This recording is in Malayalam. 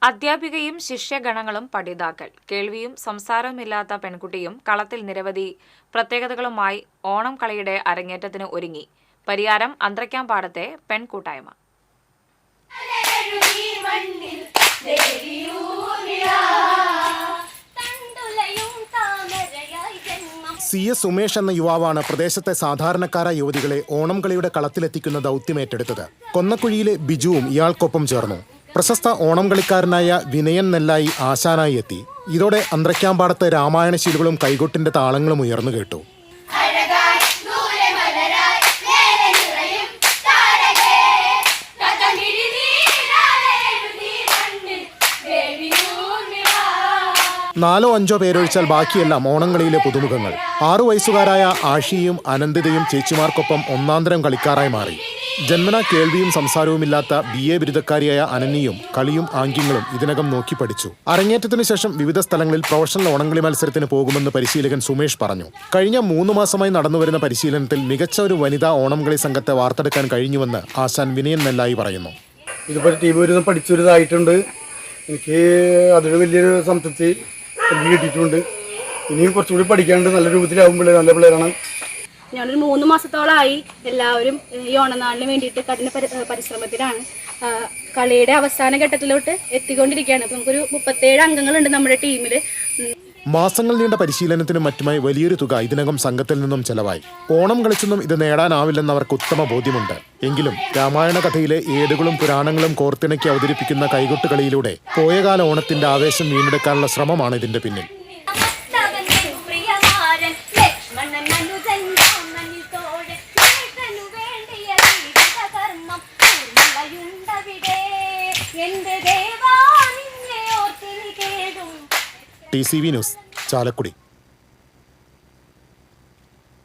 അധ്യാപികയും ശിഷ്യഗണങ്ങളും പഠിതാക്കൾ. കേൾവിയും സംസാരവുമില്ലാത്ത പെൺകുട്ടിയും കളത്തിൽ നിരവധി പ്രത്യേകതകളുമായി ഓണം കളിയുടെ അരങ്ങേറ്റത്തിന് ഒരുങ്ങി. പരിയാരം അന്ത്രയ്ക്കാംപാടത്തെ പെൺകൂട്ടായ്മ. CS ഉമേഷ് എന്ന യുവാവാണ് പ്രദേശത്തെ സാധാരണക്കാരായ യുവതികളെ ഓണം കളിയുടെ കളത്തിലെത്തിക്കുന്ന ദൗത്യമേറ്റെടുത്തത്. കൊന്നക്കുഴിയിലെ ബിജുവും ഇയാൾക്കൊപ്പം ചേർന്നു. പ്രശസ്ത ഓണം കളിക്കാരനായ വിനയൻ നെല്ലായി ആശാനായി എത്തി. ഇതോടെ അന്ത്രയ്ക്കാംപാടത്തെ രാമായണശീലുകളും കൈകൊട്ടിന്റെ താളങ്ങളും ഉയർന്നു കേട്ടു. നാലോ അഞ്ചോ പേരൊഴിച്ചാൽ ബാക്കിയെല്ലാം ഓണംകളിയിലെ പുതുമുഖങ്ങൾ. 6 വയസ്സുകാരായ ആഷിയും അനന്തിതയും ചേച്ചിമാർക്കൊപ്പം ഒന്നാന്തരം കളിക്കാരായി മാറി. ജന്മനാ കേൾവിയും സംസാരവുമില്ലാത്ത BA ബിരുദക്കാരിയായ അനന്യയും കളിയും ആംഗ്യങ്ങളും ഇതിനകം നോക്കി പഠിച്ചു. അരങ്ങേറ്റത്തിനു ശേഷം വിവിധ സ്ഥലങ്ങളിൽ പ്രൊഫഷണൽ ഓണംകളി മത്സരത്തിന് പോകുമെന്ന് പരിശീലകൻ സുമേഷ് പറഞ്ഞു. കഴിഞ്ഞ 3 മാസമായി നടന്നുവരുന്ന പരിശീലനത്തിൽ മികച്ച ഒരു വനിതാ ഓണംകളി സംഘത്തെ വാർത്തെടുക്കാൻ കഴിഞ്ഞുവെന്ന് ആശാൻ വിനയൻ നെല്ലായി പറയുന്നു. ഇതുപോലെ ടീം ഒരു പഠിച്ചൊരിതായിട്ടുണ്ട്. എനിക്ക് അതൊരു വലിയൊരു സംതൃപ്തി കിട്ടിയിട്ടുണ്ട്. ഇനിയും കുറച്ചുകൂടി പഠിക്കാണ്ട് നല്ല രൂപത്തിലാവുമ്പോൾ നല്ല പിള്ളേരാണ്. ഞാനൊരു 3 മാസത്തോളമായി എല്ലാവരും ഈ ഓണനാളിന് വേണ്ടിയിട്ട് കഠിന പരിശ്രമത്തിലാണ്. കളിയുടെ അവസാന ഘട്ടത്തിലോട്ട് എത്തിക്കൊണ്ടിരിക്കുകയാണ്. അപ്പോൾ നമുക്കൊരു 37 അംഗങ്ങളുണ്ട് നമ്മുടെ ടീമിൽ. മാസങ്ങൾ നീണ്ട പരിശീലനത്തിനും മറ്റുമായി വലിയൊരു തുക ഇതിനകം സംഘത്തിൽ നിന്നും ചെലവായി. ഓണം കളിച്ചൊന്നും ഇത് നേടാനാവില്ലെന്ന് അവർക്ക് ഉത്തമ ബോധ്യമുണ്ട്. എങ്കിലും രാമായണ കഥയിലെ ഏടുകളും പുരാണങ്ങളും കോർത്തിണക്കി അവതരിപ്പിക്കുന്ന കൈകൊട്ടുകളിയിലൂടെ പോയകാല ഓണത്തിന്റെ ആവേശം വീണ്ടെടുക്കാനുള്ള ശ്രമമാണ് ഇതിന്റെ പിന്നിൽ. TCV news, Chalakudy.